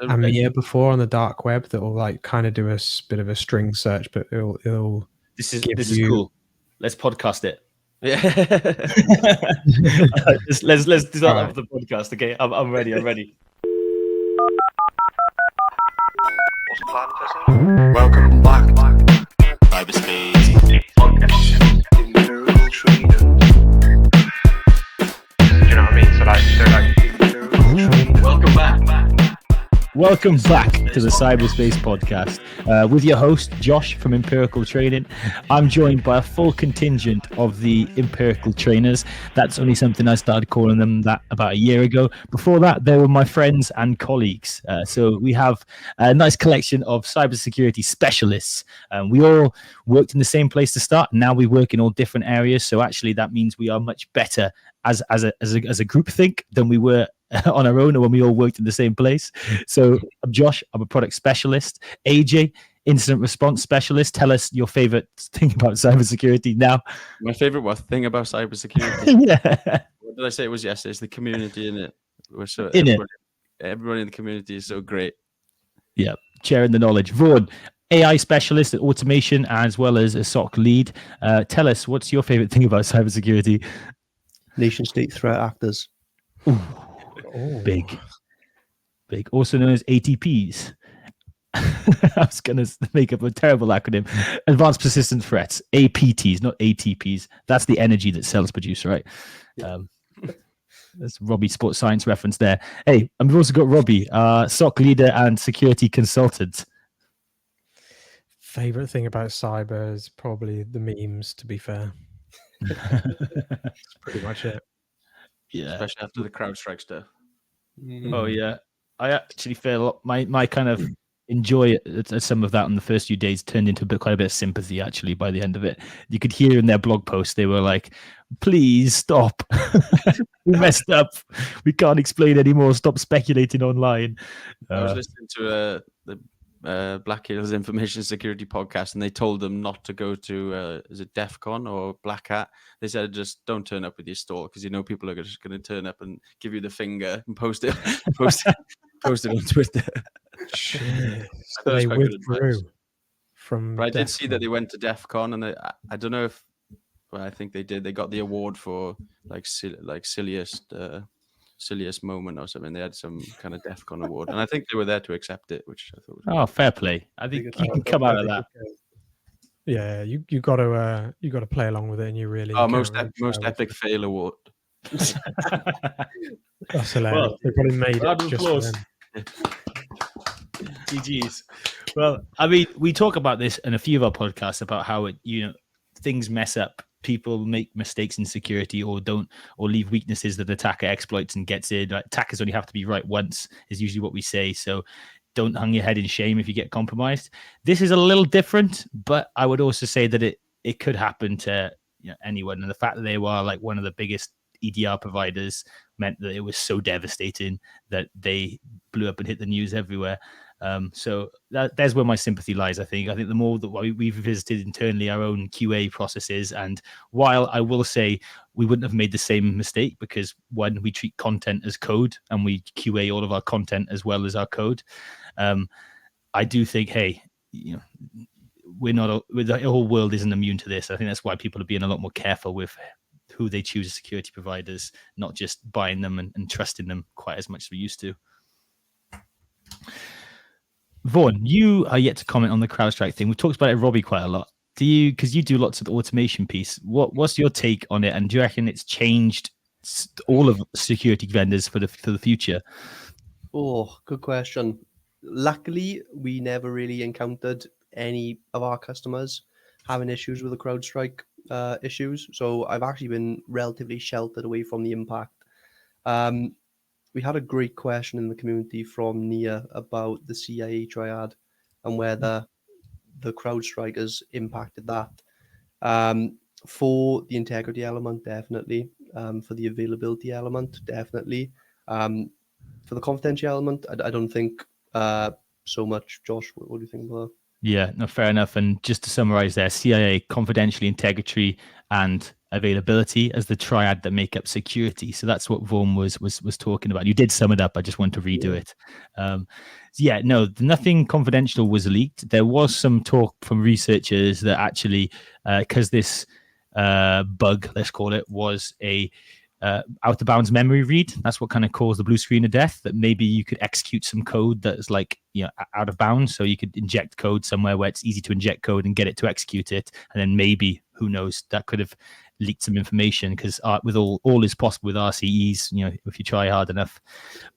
Amir before on the dark web that will like kind of do a bit of a string search, but it'll This is cool. Let's podcast it. Yeah. let's do that All right. for the podcast. Okay, I'm ready. What's the plan, Tessa? Welcome back. CyberSpace. Empirical trading. Do you know what I mean? So like, they're like empirical trading. Welcome back to the CyberSpace podcast with your host, Josh from Empirical Training. I'm joined by a full contingent of the Empirical Trainers. That's only something I started calling them that about a year ago. Before that, they were my friends and colleagues. So we have a nice collection of cybersecurity specialists. We all worked in the same place to start. Now we work in all different areas. So actually that means we are much better as a group think than we were on our own or when we all worked in the same place. So I'm Josh, I'm a product specialist. AJ, incident response specialist. Tell us your favorite thing about cybersecurity now. My favorite thing about cybersecurity. Yeah. What did I say it was yesterday? It's the community in it. We're so everybody in the community is so great. Yeah, sharing the knowledge. Vaughan, AI specialist at automation as well as a SOC lead. Tell us, what's your favorite thing about cybersecurity? Nation state threat actors. Big. Also known as ATPs. I was going to make up a terrible acronym. Advanced Persistent Threats. APTs, not ATPs. That's the energy that cells produce, right? That's Robbie Sports Science reference there. Hey, and we've also got Robbie, SOC leader and security consultant. favorite thing about cyber is probably the memes, to be fair. That's pretty much it. Yeah. Especially after the CrowdStrike stuff. Oh yeah, I actually feel my kind of enjoy some of that in the first few days turned into quite a bit of sympathy. Actually, by the end of it, you could hear in their blog post they were like, "Please stop, we messed up. We can't explain anymore. Stop speculating online." I was listening to the Black Hills Information Security podcast, and they told them not to go to is it DEF CON or Black Hat? They said just don't turn up with your stall because you know people are just going to turn up and give you the finger and post it on Twitter. Shit. So they withdrew from. But I did DEF see CON. that they went to DEF CON, and I don't know if, well, I think they did. They got the award for silliest moment or something. They had some kind of DEF CON award, and I think they were there to accept it, which I thought was Fair play. I think you can come out of that. Yeah, you got to play along with it, and you really. most epic fail award. That's hilarious. Well, they probably made round it of just for applause. them. GG's. Well, I mean, we talk about this in a few of our podcasts about how things mess up. People make mistakes in security or leave weaknesses that attacker exploits and gets in. Like, attackers only have to be right once is usually what we say. So don't hang your head in shame if you get compromised. This is a little different, but I would also say that it could happen to anyone. And the fact that they were like one of the biggest EDR providers meant that it was so devastating that they blew up and hit the news everywhere. So there's where my sympathy lies. I think the more that we've visited internally our own QA processes, and while I will say we wouldn't have made the same mistake because one, we treat content as code and we QA all of our content as well as our code. I do think, hey, the whole world isn't immune to this. I think that's why people are being a lot more careful with who they choose as security providers, not just buying them and trusting them quite as much as we used to. Vaughan, you are yet to comment on the CrowdStrike thing. We've talked about it, Robbie, quite a lot. Because you do lots of the automation piece. What's your take on it? And do you reckon it's changed all of security vendors for the future? Oh, good question. Luckily, we never really encountered any of our customers having issues with the CrowdStrike issues. So I've actually been relatively sheltered away from the impact. We had a great question in the community from Nia about the CIA triad and whether the CrowdStrike has impacted that. For the integrity element, definitely. For the availability element, definitely. For the confidentiality element, I don't think so much. Josh, what do you think about that? Yeah, no, fair enough. And just to summarize there, CIA, confidentially integrity, and availability as the triad that make up security. So that's what Vorm was talking about. You did sum it up. I just want to redo it. No, nothing confidential was leaked. There was some talk from researchers that actually, because this bug, let's call it, was a out of bounds memory read. That's what kind of caused the blue screen of death, that maybe you could execute some code that's like, out of bounds. So you could inject code somewhere where it's easy to inject code and get it to execute it. And then maybe, who knows, that could have leaked some information, because with all is possible with RCEs, if you try hard enough.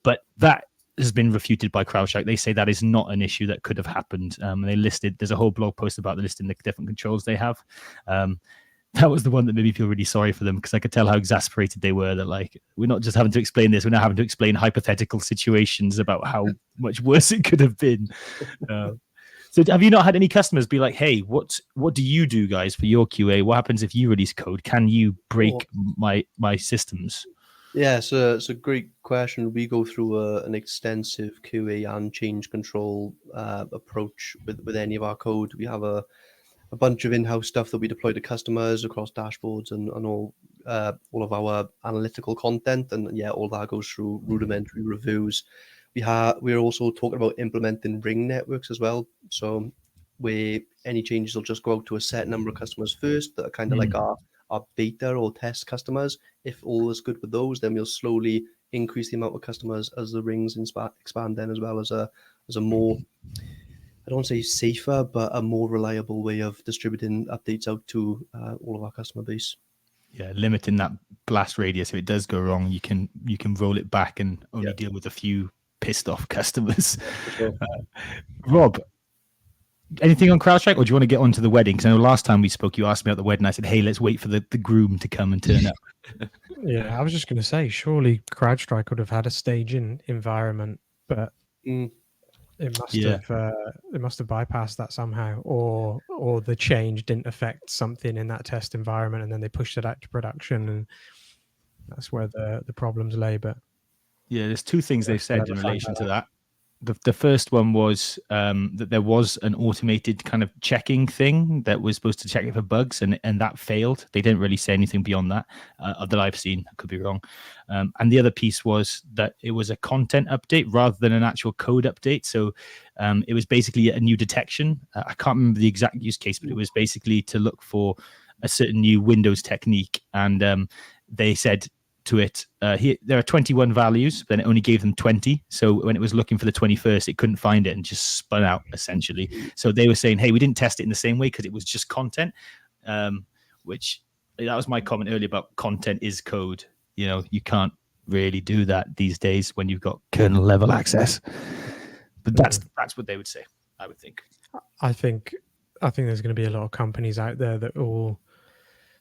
But that has been refuted by CrowdStrike. They say that is not an issue that could have happened. They listed, there's a whole blog post about the listing the different controls they have. That was the one that made me feel really sorry for them, because I could tell how exasperated they were, that like, we're not just having to explain this, we're now having to explain hypothetical situations about how much worse it could have been. So have you not had any customers be like, hey, what do you do, guys, for your QA? What happens if you release code? Can you break my systems? Yeah, so it's a great question. We go through an extensive QA and change control approach with any of our code. We have a bunch of in-house stuff that we deploy to customers across dashboards and all of our analytical content. And all that goes through rudimentary reviews. We're also talking about implementing ring networks as well. So where any changes will just go out to a set number of customers first that are kind of like our beta or test customers. If all is good with those, then we'll slowly increase the amount of customers as the rings expand then, as well as a more, I don't want to say safer, but a more reliable way of distributing updates out to all of our customer base. Yeah, limiting that blast radius. If it does go wrong, you can roll it back and only deal with a few pissed off customers. Sure. Rob, anything on CrowdStrike, or do you want to get on to the wedding? Because I know last time we spoke, you asked me about the wedding. I said, hey, let's wait for the groom to come and turn up. Yeah, I was just going to say, surely CrowdStrike would have had a staging environment, but it must have bypassed that somehow, or the change didn't affect something in that test environment, and then they pushed it out to production, and that's where the problems lay. But yeah, there's two things they've said in relation to that. The first one was that there was an automated kind of checking thing that was supposed to check it for bugs, and that failed. They didn't really say anything beyond that that I've seen. I could be wrong. And the other piece was that it was a content update rather than an actual code update. So it was basically a new detection. I can't remember the exact use case, but it was basically to look for a certain new Windows technique. And they said to it, there are 21 values, then it only gave them 20. So when it was looking for the 21st, it couldn't find it and just spun out, essentially. So they were saying, hey, we didn't test it in the same way because it was just content, which that was my comment earlier about content is code. You can't really do that these days when you've got kernel level access. But that's what they would say, I would think. I think there's going to be a lot of companies out there that will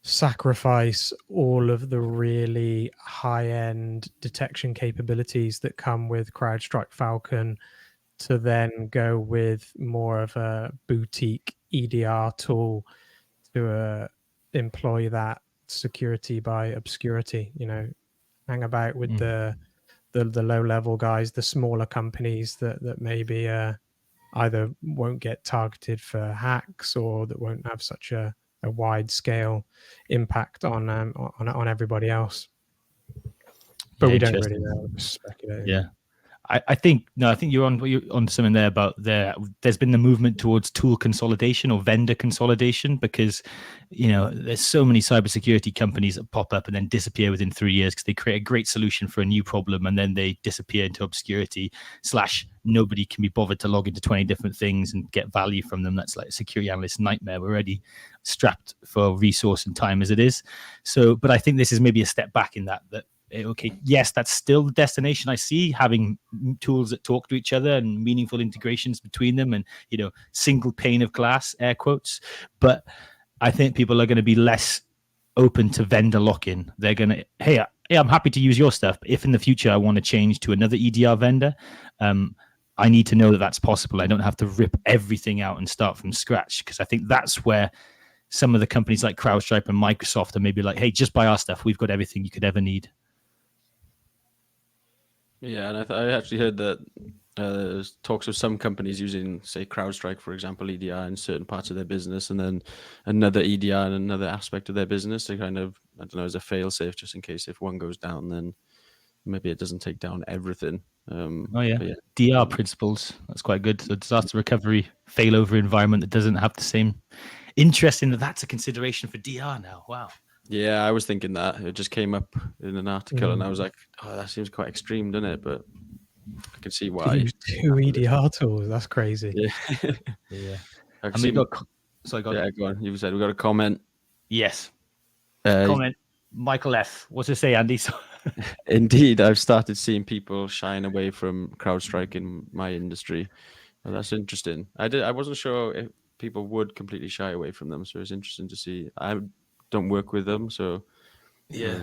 sacrifice all of the really high-end detection capabilities that come with CrowdStrike Falcon to then go with more of a boutique EDR tool to employ that security by obscurity. Hang about with the low-level guys, the smaller companies that maybe either won't get targeted for hacks or that won't have such a wide scale impact on everybody else. But we don't really know. Speculating. Yeah. I think you're on something there about there's been the movement towards tool consolidation or vendor consolidation, because there's so many cybersecurity companies that pop up and then disappear within 3 years because they create a great solution for a new problem and then they disappear into obscurity / nobody can be bothered to log into 20 different things and get value from them. That's like a security analyst nightmare. We're already strapped for resource and time as it is. So, but I think this is maybe a step back in that okay, yes, that's still the destination I see, having tools that talk to each other and meaningful integrations between them and, single pane of glass, air quotes. But I think people are going to be less open to vendor lock-in. They're going to, hey, I'm happy to use your stuff, but if in the future I want to change to another EDR vendor, I need to know that that's possible. I don't have to rip everything out and start from scratch, because I think that's where some of the companies like CrowdStrike and Microsoft are maybe like, hey, just buy our stuff. We've got everything you could ever need. Yeah, and I actually heard that there's talks of some companies using, say, CrowdStrike, for example, EDR in certain parts of their business, and then another EDR in another aspect of their business to kind of, I don't know, as a fail-safe, just in case if one goes down, then maybe it doesn't take down everything. Oh yeah. But yeah. DR principles. That's quite good. So disaster recovery failover environment that doesn't have the same. Interesting that's a consideration for DR now. Wow. Yeah, I was thinking that. It just came up in an article, and I was like, oh, that seems quite extreme, doesn't it? But I can see To why. use 2 EDR tools, that's crazy. Yeah. Yeah. I And can we see. got. Sorry, go on. Yeah, go on. You said we got a comment. Yes. Uh, Comment. Michael F. What's to say, Andy? Indeed, I've started seeing people shying away from CrowdStrike in my industry. Well, that's interesting. I wasn't sure if people would completely shy away from them, so it's interesting to see. I don't work with them, so Yeah.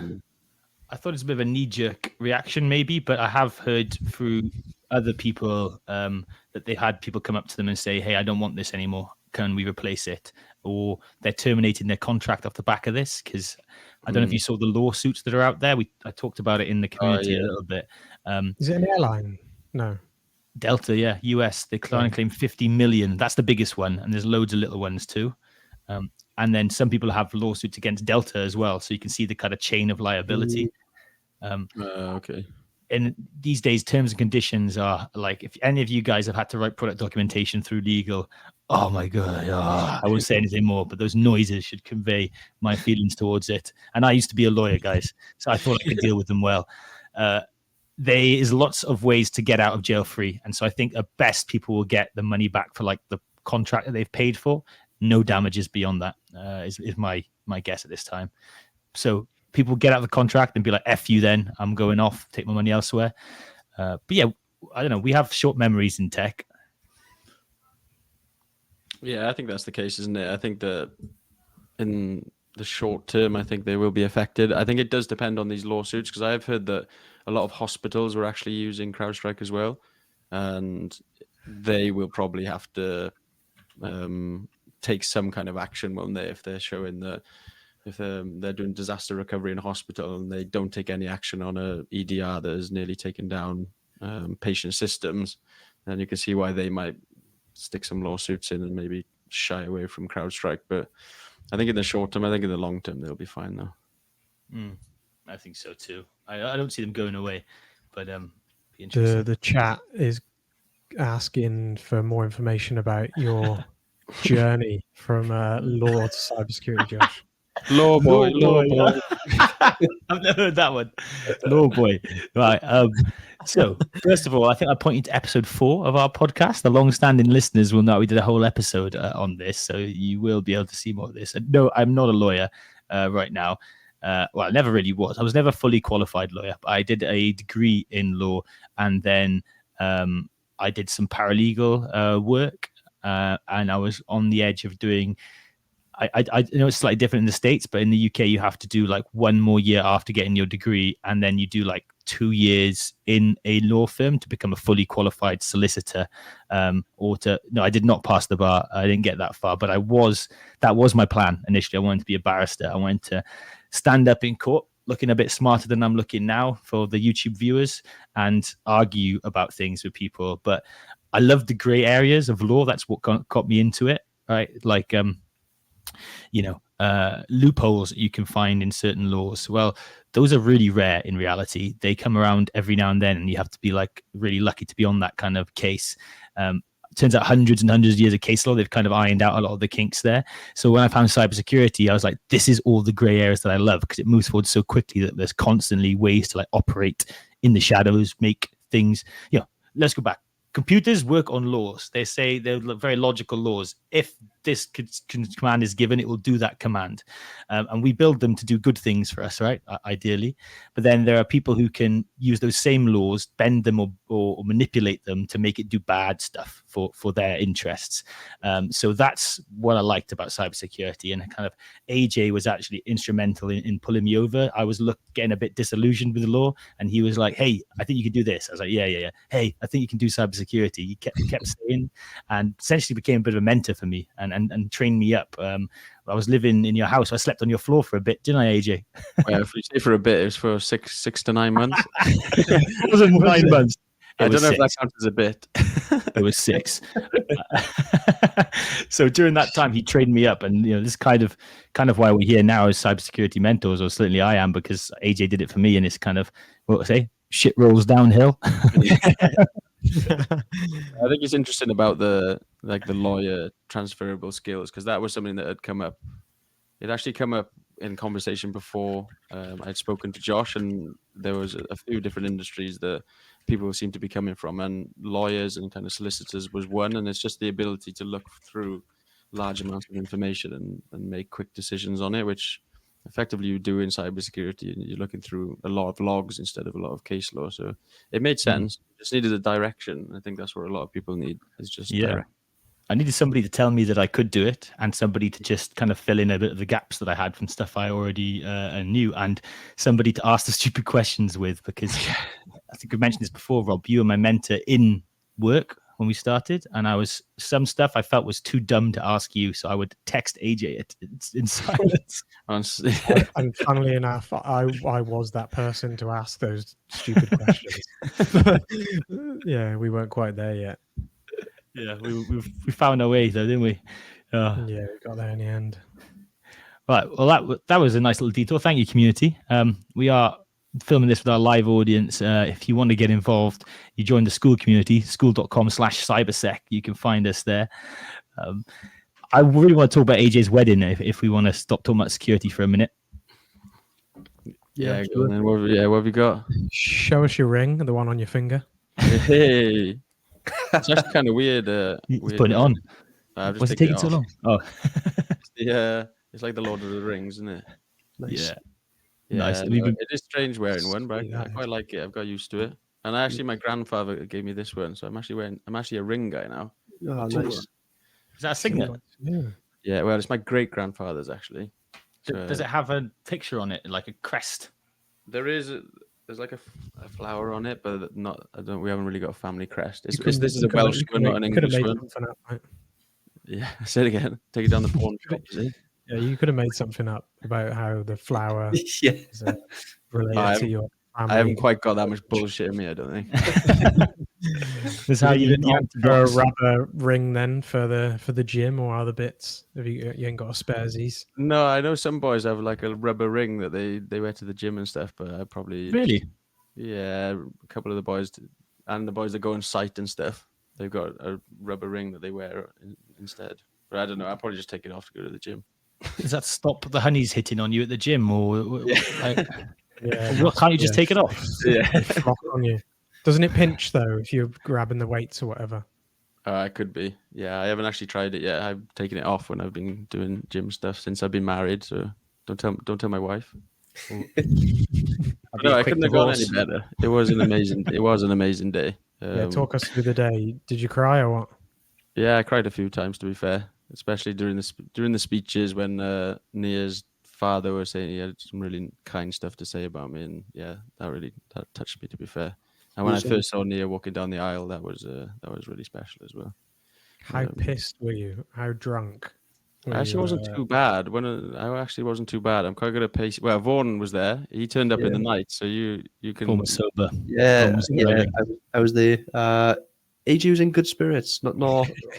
I thought it's a bit of a knee-jerk reaction, maybe, but I have heard through other people that they had people come up to them and say, "Hey, I don't want this anymore. Can we replace it?" Or they're terminating their contract off the back of this because I don't know if you saw the lawsuits that are out there. I talked about it in the community a little bit. Is it an airline? No. Delta, yeah, US. They claim 50 million. That's the biggest one, and there's loads of little ones too. And then some people have lawsuits against Delta as well, so you can see the kind of chain of liability. Okay. And these days, terms and conditions are like, if any of you guys have had to write product documentation through legal, oh my god, I won't say anything more, but those noises should convey my feelings towards it. And I used to be a lawyer, guys, so I thought I could deal with them well. There is lots of ways to get out of jail free, and so I think at best people will get the money back for like the contract that they've paid for. No damages beyond that is my guess at this time. So people get out of the contract and be like, F you then, I'm going off, take my money elsewhere. But yeah, I don't know. We have short memories in tech. Yeah, I think that's the case, isn't it? I think that in the short term, I think they will be affected. I think it does depend on these lawsuits, because I've heard that a lot of hospitals were actually using CrowdStrike as well, and they will probably have to take some kind of action, won't they, if they're showing that if they're doing disaster recovery in a hospital and they don't take any action on a EDR that has nearly taken down patient systems, then you can see why they might stick some lawsuits in and maybe shy away from CrowdStrike. But I think in the short term, I think in the long term, they'll be fine though. I think so too. I don't see them going away, but be interesting. The chat is asking for more information about your journey from law to cybersecurity, Josh. Law boy. I've never heard that one. Law boy. Right. So first of all, I think I pointed to episode 4 of our podcast. The long-standing listeners will know we did a whole episode on this, so you will be able to see more of this. No, I'm not a lawyer right now. Well, I never really was. I was never a fully qualified lawyer, but I did a degree in law, and then I did some paralegal work, and I was on the edge of doing. I know it's slightly different in the States, but in the UK, you have to do like 1 more year after getting your degree, and then you do like 2 years in a law firm to become a fully qualified solicitor. No, I did not pass the bar. I didn't get that far, but that was my plan initially. I wanted to be a barrister. I wanted to stand up in court looking a bit smarter than I'm looking now for the YouTube viewers and argue about things with people. But I love the gray areas of law. That's what got me into it, right? Like, loopholes you can find in certain laws. Well, those are really rare in reality. They come around every now and then, and you have to be like really lucky to be on that kind of case. Turns out hundreds and hundreds of years of case law, they've kind of ironed out a lot of the kinks there. So when I found cybersecurity, I was like, this is all the gray areas that I love, because it moves forward so quickly that there's constantly ways to like operate in the shadows, make things, let's go back. Computers work on laws. They say they're very logical laws. If this command is given, it will do that command. And we build them to do good things for us, right? Ideally. But then there are people who can use those same laws, bend them or manipulate them to make it do bad stuff for their interests. So that's what I liked about cybersecurity. And kind of AJ was actually instrumental in pulling me over. I was getting a bit disillusioned with the law. And he was like, hey, I think you could do this. I was like, yeah. Hey, I think you can do cybersecurity. He kept saying, and essentially became a bit of a mentor for me. And and trained me up. I was living in your house. I slept on your floor for a bit, didn't I, AJ? Well, if we say for a bit, it was for six to 9 months. It wasn't 9 months. I don't know if that counts as a bit. It was 6. So during that time, he trained me up, and this is kind of why we're here now as cybersecurity mentors, or certainly I am, because AJ did it for me, and it's kind of what I say, shit rolls downhill. I think it's interesting about the lawyer transferable skills, because that was something that had come up. It actually come up in conversation before. I'd spoken to Josh, and there was a few different industries that people seem to be coming from, and lawyers and kind of solicitors was one. And it's just the ability to look through large amounts of information and make quick decisions on it, which effectively you do in cybersecurity, and you're looking through a lot of logs instead of a lot of case law. So it made sense. Just needed a direction. I think that's what a lot of people need, is just direction. I needed somebody to tell me that I could do it, and somebody to just kind of fill in a bit of the gaps that I had from stuff I already knew, and somebody to ask the stupid questions with, because I think I mentioned this before, Rob, you were my mentor in work when we started, and some stuff I felt was too dumb to ask you, so I would text AJ it in silence. And funnily enough, I was that person to ask those stupid questions. Yeah, we weren't quite there yet. Yeah, we found our way though, didn't we? Yeah, we got there in the end. Right. Well, that was a nice little detour. Thank you, community. We are filming this with our live audience. If you want to get involved, you join the school community, school.com/cybersec. You can find us there. I really want to talk about AJ's wedding if we want to stop talking about security for a minute. Yeah, go on then. What have you got? Show us your ring, the one on your finger. Hey. It's actually kind of weird. Let's put it on. Was it taking so long? Oh, it's like the Lord of the Rings, isn't it? Nice. Yeah, nice. No, it is strange wearing one, but I quite like it. I've got used to it. And actually, my grandfather gave me this one, so I'm actually a ring guy now. Oh, nice. Is that a signet? Yeah, well, it's my great grandfather's actually. So, does it have a picture on it, like a crest? There's like a flower on it, but not. We haven't really got a family crest. This is a Welsh one, not an English one. Up, right? Yeah, say it again. Take it down the pawn shop. Yeah, you could have made something up about how the flower is related to your family. I haven't quite got that much bullshit in me, I don't think. Is how you didn't opt for a rubber ring then for the gym or other bits? Have you ain't got a sparesies? No, I know some boys have like a rubber ring that they wear to the gym and stuff, but I probably really, a couple of the boys and the boys that go on site and stuff, they've got a rubber ring that they wear instead. But I don't know. I'll probably just take it off to go to the gym. Does that stop the honeys hitting on you at the gym, or Yeah, can't you just take it off? Yeah, flock on you. Doesn't it pinch though if you're grabbing the weights or whatever? It could be. Yeah, I haven't actually tried it yet. I've taken it off when I've been doing gym stuff since I've been married. So don't tell my wife. No, I couldn't have gone any better. It was an amazing day. Talk us through the day. Did you cry or what? Yeah, I cried a few times, to be fair, especially during the speeches when Nia's father was saying he had some really kind stuff to say about me, and yeah, that touched me, to be fair. And when I first saw Nia walking down the aisle, that was really special as well. How pissed were you? How drunk? I actually wasn't too bad. I actually wasn't too bad. I'm quite good at pacing. Well, Vaughan was there. He turned up in the night, so you can. Almost sober. Yeah, I was there. AJ was in good spirits, not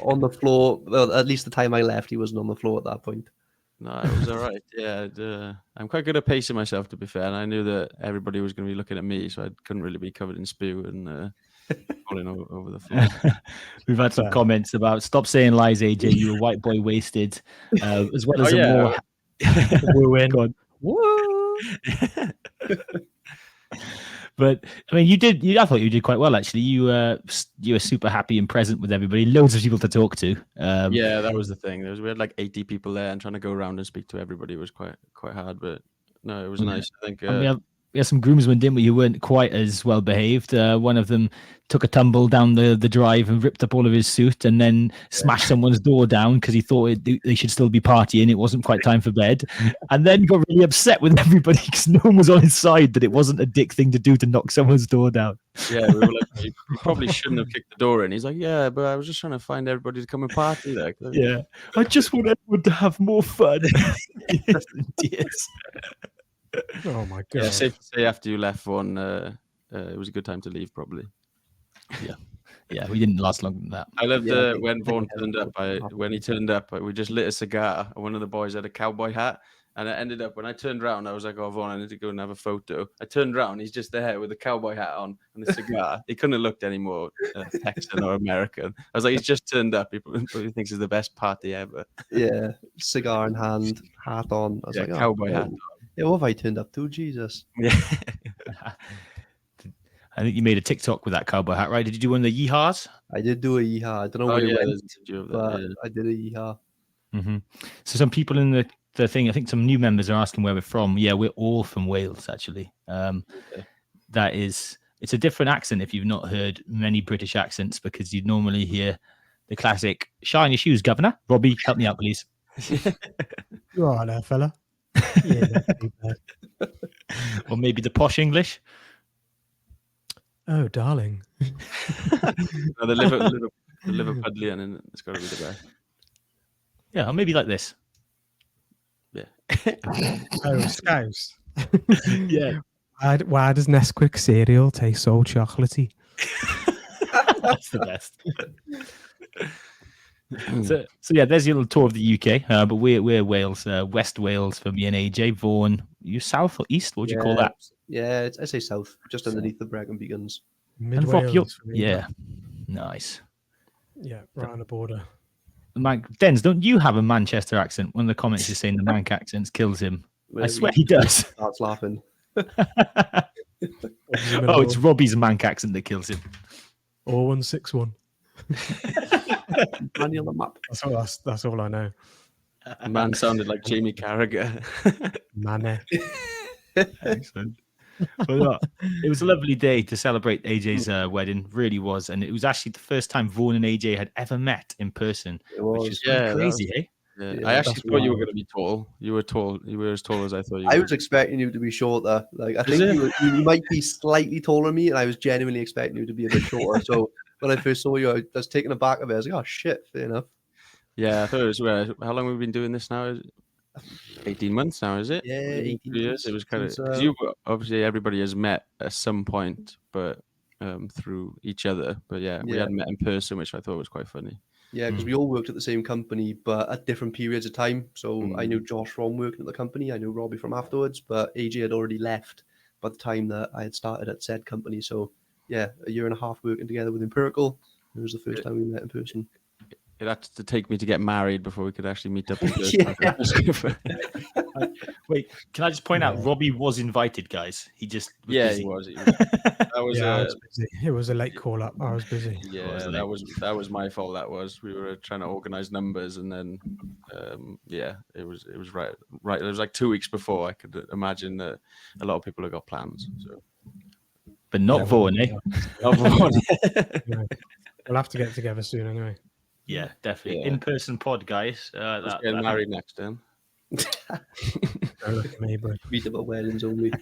on the floor. Well, at least the time I left, he wasn't on the floor at that point. No, it was all right. Yeah, I'm quite good at pacing myself, to be fair, and I knew that everybody was going to be looking at me, so I couldn't really be covered in spew and falling over the floor. We've had some comments about stop saying lies, AJ. You were white boy wasted, as well as more woo-in. Woo! But I mean, I thought you did quite well, actually. You were super happy and present with everybody. Loads of people to talk to. Yeah, that was the thing. We had like 80 people there, and trying to go around and speak to everybody was quite hard. But no, it was nice. I think we had some groomsmen, didn't we, who weren't quite as well behaved. One of them took a tumble down the drive and ripped up all of his suit, and then smashed someone's door down because he thought they should still be partying. It wasn't quite time for bed, and then got really upset with everybody because no one was on his side, that it wasn't a dick thing to do to knock someone's door down. Yeah, we were like, you probably shouldn't have kicked the door in. He's like, yeah, but I was just trying to find everybody to come and party there. Yeah, I just want everyone to have more fun. Yes. Oh my god! Yeah, safe to say after you left Vaughan, it was a good time to leave, probably. Yeah, we didn't last long than that. I loved when Vaughan I turned up. When he turned up, we just lit a cigar. And one of the boys had a cowboy hat, and it ended up when I turned around, I was like, "Oh, Vaughan, I need to go and have a photo." I turned around, he's just there with a cowboy hat on and the cigar. He couldn't have looked any more Texan or American. I was like, "He's just turned up. He probably thinks it's the best party ever." Yeah, cigar in hand, hat on. I was like, cowboy hat. Yeah, what have I turned up to? Jesus. Yeah. I think you made a TikTok with that cowboy hat, right? Did you do one of the yeehaws? I did do a yeehaw. I don't know where it went, there's a video of that, but yeah. I did a yeehaw. Mm-hmm. So some people in the thing, I think some new members are asking where we're from. Yeah, we're all from Wales, actually. That is, it's a different accent if you've not heard many British accents, because you'd normally hear the classic "shine your shoes, governor." Robbie, help me out, please. You all right there, fella? Yeah, not too bad. Or maybe the posh English. Oh, darling. No, the Liverpudlian, and it's got to be the best. Yeah, or maybe like this. Yeah. Oh, Scouse. Yeah. Why does Nesquik cereal taste so chocolatey? That's the best. So yeah, there's your little tour of the UK. But we're Wales, West Wales for me and AJ. Vaughan, you south or east? What would you call that? Yeah, I say south, just underneath the Brecon Beacons. Mid And Rob, you're- Wales. for me. yeah, nice. Yeah, right on the border. Dens, don't you have a Manchester accent? One of the comments is saying the Manc accent kills him. I swear he does. Starts laughing. Oh, it's Robbie's Manc accent that kills him. 0161. Money on the map. That's all I know. The man sounded like Jamie Carragher. Manny. Excellent. Well, it was a lovely day to celebrate AJ's wedding, really was, and it was actually the first time Vaughan and AJ had ever met in person, It was. which is Yeah, crazy, eh? Yeah, Yeah, I actually that's thought you were wild. going to be tall. You were tall. You were as tall as I thought you I were. was expecting you to be shorter. Like I Is think it? you might be slightly taller than me, and I was genuinely expecting you to be a bit shorter. So when I first saw you, I was taken aback a bit. I was like, "Oh shit, fair enough." Yeah, I thought it was. How long have we been doing this now? 18 months now, is it? Yeah, 18 18 years. months It was kind of since, because you obviously everybody has met at some point, but through each other. But yeah, we Yeah. hadn't met in person, which I thought was quite funny. Yeah, because we all worked at the same company, but at different periods of time. So I knew Josh from working at the company. I knew Robbie from afterwards, but AJ had already left by the time that I had started at said company. So yeah, a year and a half working together with Empirical. It was the first time we met in person. It had to take me to get married before we could actually meet up in person. Wait, can I just point out, Robbie was invited, guys. He just was Yeah, busy. he was. That was Yeah, I was busy. It was a late call up. I was busy. yeah, wasn't that was my fault. That was we were trying to organize numbers, and then yeah, it was right. It was like 2 weeks before. I could imagine that a lot of people have got plans. So But not Vaughan, eh? Yeah. We'll have to get together soon anyway. Yeah, definitely. Yeah. In-person pod, guys. Let's get married next time. Don't look at me, bro. Read about weddings only.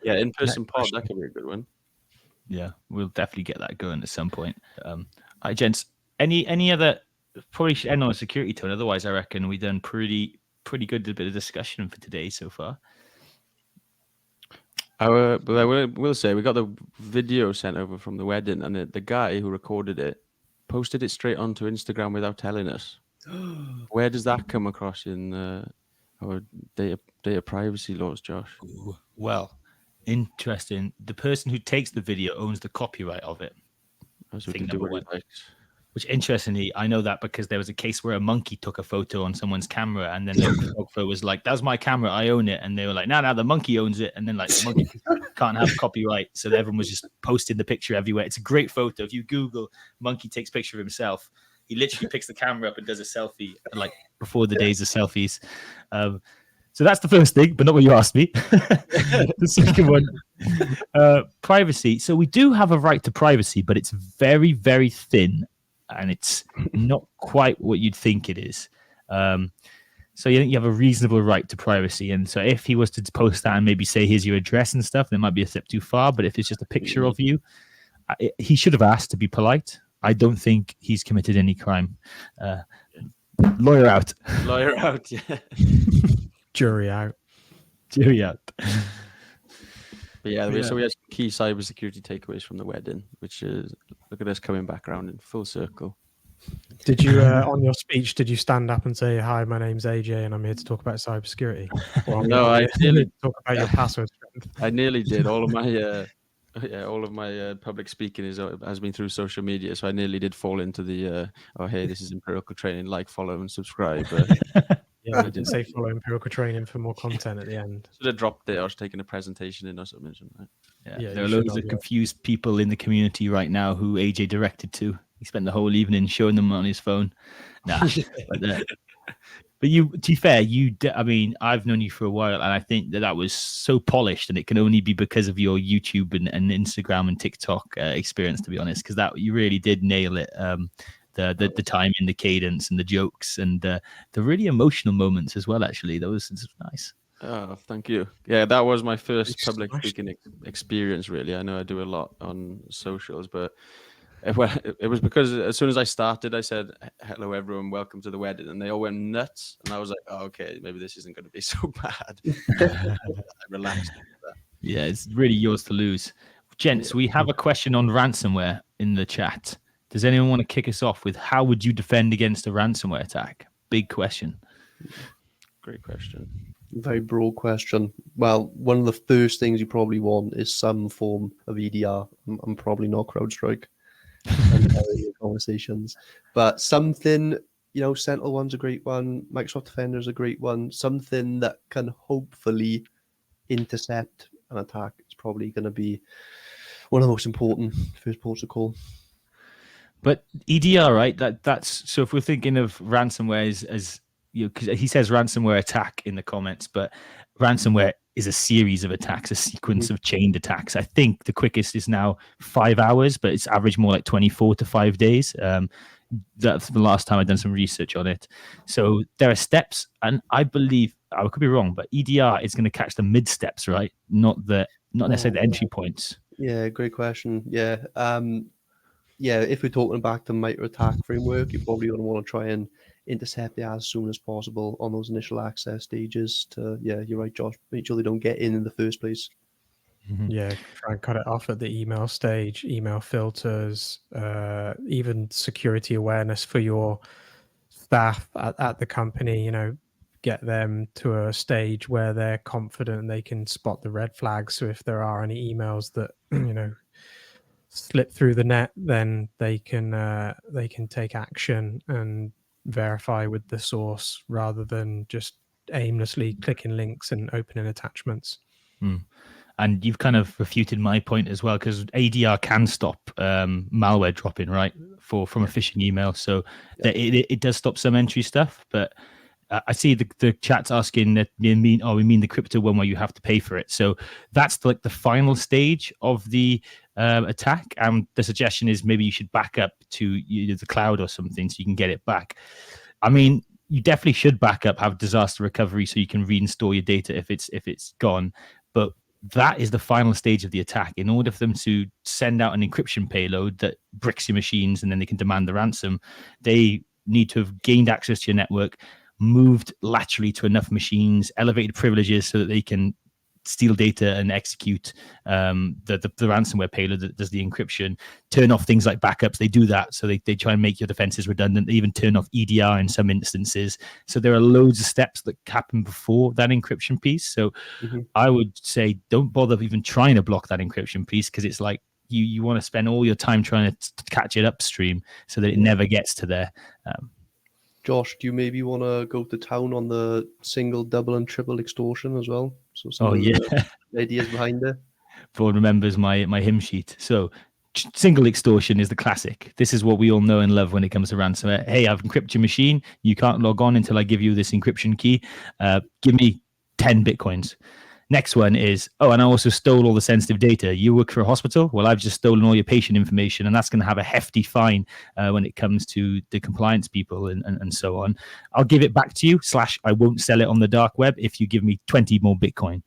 Yeah, in-person pod. That could be a good one. Yeah, we'll definitely get that going at some point. All right, gents. Any other? Probably should end on a security tone. Otherwise, I reckon we've done pretty good bit of discussion for today so far. But I will say we got the video sent over from the wedding, and the guy who recorded it posted it straight onto Instagram without telling us. Where does that come across in our data privacy laws, Josh? Ooh, well, interesting. The person who takes the video owns the copyright of it. So we Thing can do number what he one. likes. Which, interestingly, I know that because there was a case where a monkey took a photo on someone's camera, and then the photographer was like, "That's my camera, I own it," and they were like, "No, the monkey owns it," and then like the monkey can't have copyright, so everyone was just posting the picture everywhere. It's a great photo. If you Google "monkey takes picture of himself," he literally picks the camera up and does a selfie, like before the days of selfies. So that's the first thing, but not what you asked me. The second one, privacy. So we do have a right to privacy, but it's very, very thin, and it's not quite what you'd think it is. So you have a reasonable right to privacy. And so if he was to post that and maybe say, here's your address and stuff, then it might be a step too far. But if it's just a picture of you, he should have asked to be polite. I don't think he's committed any crime. Lawyer out. Lawyer out, yeah. Jury out. Jury out. But yeah, so we had key cybersecurity takeaways from the wedding, which is, look at us coming back around in full circle. Did you, on your speech, did you stand up and say, "Hi, my name's AJ, and I'm here to talk about cybersecurity"? Or No, I nearly talk about your password strength. I nearly did. All of my public speaking has been through social media, so I nearly did fall into the oh hey, this is empirical training, like, follow, and subscribe. Yeah, I did say follow empirical training for more content at the end. Should have dropped it. I was taking a presentation in or something. Right? Yeah, there are loads of confused people in the community right now who AJ directed to. He spent the whole evening showing them on his phone. Nah, but you, to be fair, I mean, I've known you for a while, and I think that was so polished, and it can only be because of your YouTube and Instagram and TikTok experience, to be honest, because that you really did nail it. The timing, the cadence, and the jokes, and the really emotional moments as well. Actually, that was nice. Oh, thank you. Yeah, that was my first public speaking experience. Really, I know I do a lot on socials, but it was because as soon as I started, I said, "Hello, everyone, welcome to the wedding," and they all went nuts. And I was like, "Oh, okay, maybe this isn't going to be so bad." I relaxed. Yeah, it's really yours to lose. Gents, we have a question on ransomware in the chat. Does anyone want to kick us off with how would you defend against a ransomware attack? Big question. Great question. Very broad question. Well, one of the first things you probably want is some form of EDR. I'm probably not CrowdStrike and conversations, but something, Sentinel one's a great one. Microsoft Defender's a great one. Something that can hopefully intercept an attack is probably going to be one of the most important first ports of call. But EDR, right? That's so. If we're thinking of ransomware as because he says ransomware attack in the comments, but ransomware is a series of attacks, a sequence of chained attacks. I think the quickest is now 5 hours, but it's average more like 24 to 5 days. That's the last time I've done some research on it. So there are steps, and I believe I could be wrong, but EDR is going to catch the mid steps, right? Not necessarily the entry points. Yeah, great question. Yeah. If we're talking back to MITRE ATT&CK framework, you're probably going to want to try and intercept it as soon as possible on those initial access stages to, you're right, Josh, make sure they don't get in the first place. Yeah, try and cut it off at the email stage, email filters, even security awareness for your staff at the company, get them to a stage where they're confident and they can spot the red flags. So if there are any emails that, slip through the net, then they can take action and verify with the source rather than just aimlessly clicking links and opening attachments. And you've kind of refuted my point as well, because ADR can stop malware dropping, right, from a phishing email. So it does stop some entry stuff, but I see the chat's asking that we mean the crypto one where you have to pay for it. So that's like the final stage of the attack. And the suggestion is maybe you should back up to the cloud or something so you can get it back. I mean, you definitely should back up, have disaster recovery so you can reinstall your data if it's gone. But that is the final stage of the attack. In order for them to send out an encryption payload that bricks your machines and then they can demand the ransom, they need to have gained access to your network, moved laterally to enough machines, elevated privileges so that they can steal data and execute the ransomware payload that does the encryption, turn off things like backups. They do that. So they try and make your defenses redundant. They even turn off EDR in some instances. So there are loads of steps that happen before that encryption piece. So I would say don't bother even trying to block that encryption piece, because it's like you want to spend all your time trying to catch it upstream so that it never gets to there. Josh, do you maybe want to go to town on the single, double, and triple extortion as well? So ideas behind it. Everyone remembers my hymn sheet. So single extortion is the classic. This is what we all know and love when it comes to ransomware. Hey, I've encrypted your machine. You can't log on until I give you this encryption key. Give me 10 Bitcoins. Next one is, oh, and I also stole all the sensitive data. You work for a hospital? Well, I've just stolen all your patient information, and that's going to have a hefty fine when it comes to the compliance people and so on. I'll give it back to you, / I won't sell it on the dark web if you give me 20 more Bitcoin.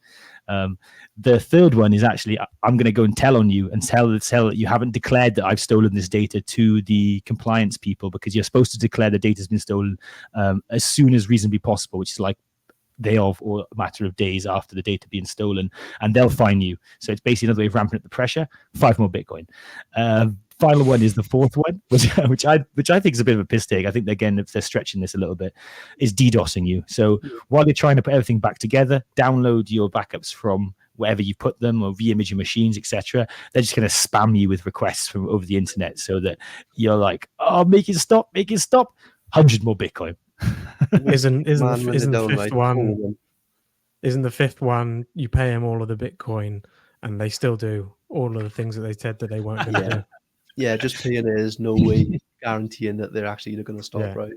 The third one is actually, I'm going to go and tell on you and tell that you haven't declared that I've stolen this data to the compliance people, because you're supposed to declare the data's been stolen as soon as reasonably possible, which is like day of or a matter of days after the data being stolen, and they'll fine you. So it's basically another way of ramping up the pressure. 5 more Bitcoin. Final one is the fourth one, which I think is a bit of a piss take. I think again, if they're stretching this a little bit, is DDoSing you. So while you're trying to put everything back together, download your backups from wherever you put them or re-image your machines, etc. They're just going to spam you with requests from over the internet, so that you're like, oh, make it stop. 100 more Bitcoin. Isn't the fifth one you pay them all of the Bitcoin and they still do all of the things that they said that they weren't going to do? Yeah, just paying is no way guaranteeing that they're actually going to stop, right?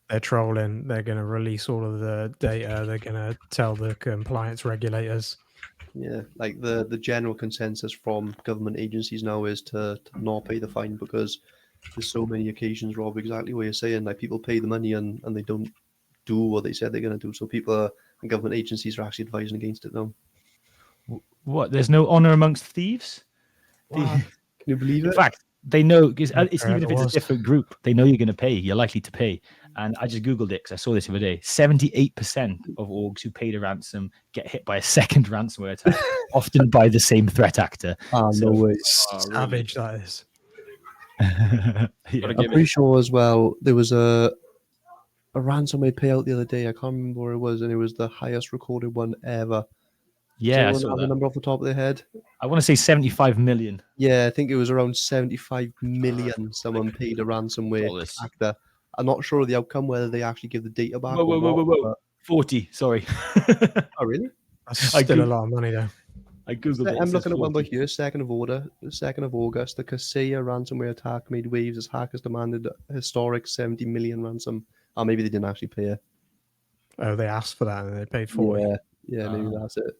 They're trolling. They're going to release all of the data. They're going to tell the compliance regulators. Yeah, like the general consensus from government agencies now is to not pay the fine, because there's so many occasions, Rob, exactly what you're saying. Like, people pay the money and they don't do what they said they're going to do. So people and government agencies are actually advising against it now. What? There's no honor amongst thieves? Can you believe it? In fact, they know, it's even if it's a different group, they know you're going to pay. You're likely to pay. And I just Googled it because I saw this the other day. 78% of orgs who paid a ransom get hit by a second ransomware attack, often by the same threat actor. No way. Savage, that is. I'm pretty sure as well there was a ransomware payout the other day. I can't remember where it was, and it was the highest recorded one ever. Yeah, I saw the number off the top of their head. I want to say 75 million. Yeah, I think it was around 75 million. Someone paid a ransomware actor. I'm not sure of the outcome, whether they actually give the data back. Whoa. 40, sorry. Oh, really? That's still a lot of money, though. I Googled it. I'm looking at one by here, 2nd of August. The Kaseya ransomware attack made waves as hackers demanded a historic 70 million ransom. Or maybe they didn't actually pay it. Oh, they asked for that and they paid 40. Yeah, maybe that's it.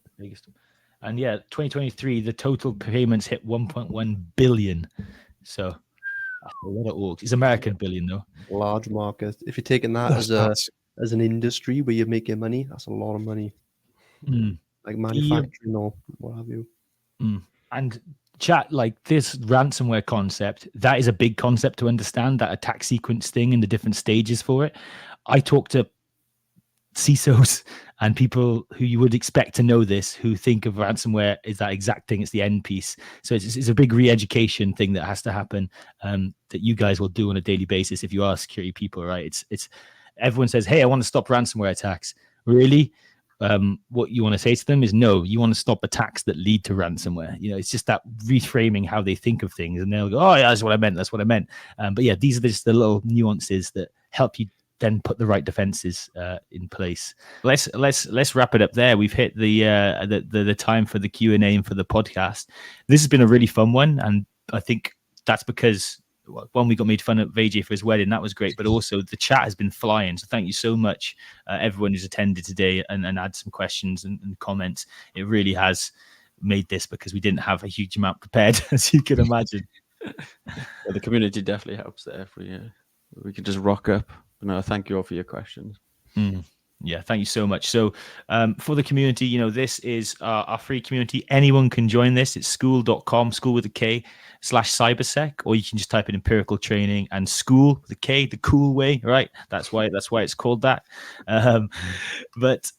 And 2023, the total payments hit 1.1 billion. So that's a lot of orgs. It's American billion, though. Large market. If you're taking that as an industry where you're making money, that's a lot of money. Like manufacturing or what have you. And chat, like this ransomware concept, that is a big concept to understand, that attack sequence thing and the different stages for it. I talk to CISOs and people who you would expect to know this, who think of ransomware as that exact thing. It's the end piece. So it's a big re-education thing that has to happen, that you guys will do on a daily basis if you are security people, right? It's everyone says, hey, I want to stop ransomware attacks. Really? What you want to say to them is, no, you want to stop attacks that lead to ransomware. You know, it's just that reframing how they think of things, and they'll go, oh yeah, that's what I meant. But yeah, these are just the little nuances that help you then put the right defenses in place. Let's wrap it up there. We've hit the time for the Q&A and for the podcast. This has been a really fun one, and I think that's because, one, we got made fun of Vijay for his wedding. That was great. But also the chat has been flying. So thank you so much, everyone who's attended today and had some questions and comments. It really has made this, because we didn't have a huge amount prepared, as you can imagine. The community definitely helps there. If we could just rock up. No, thank you all for your questions. Yeah, thank you so much. So for the community, this is our free community. Anyone can join this. It's school.com, school with a K, /cybersec, or you can just type in empirical training and school, the K, the cool way, right? That's why it's called that. But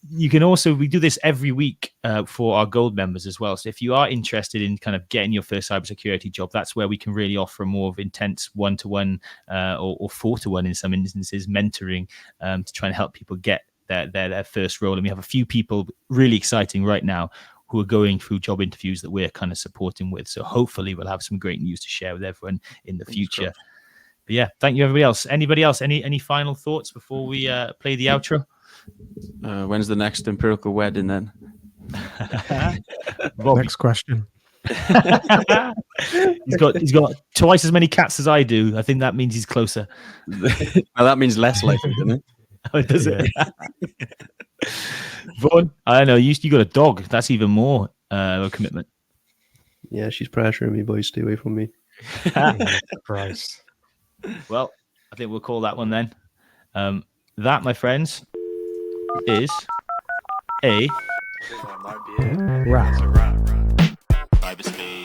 you can also, we do this every week for our gold members as well. So if you are interested in kind of getting your first cybersecurity job, that's where we can really offer more of intense 1-to-1 or 4-to-1 in some instances, mentoring to try and help people get their first role. And we have a few people really exciting right now who are going through job interviews that we're kind of supporting with. So hopefully we'll have some great news to share with everyone in the future. But yeah, thank you, everybody else. Anybody else? Any final thoughts before we play the outro? When's the next empirical wedding then? Next question. He's got twice as many cats as I do. I think that means he's closer. Well, that means less likely, doesn't it? Oh, does it? Vaughan, I don't know. You got a dog. That's even more of a commitment. Yeah, she's pressuring me, boys. Stay away from me. Jesus Christ. Well, I think we'll call that one then. That, my friends, is a I think that might be it. Wrap. It's a wrap. cyberspace.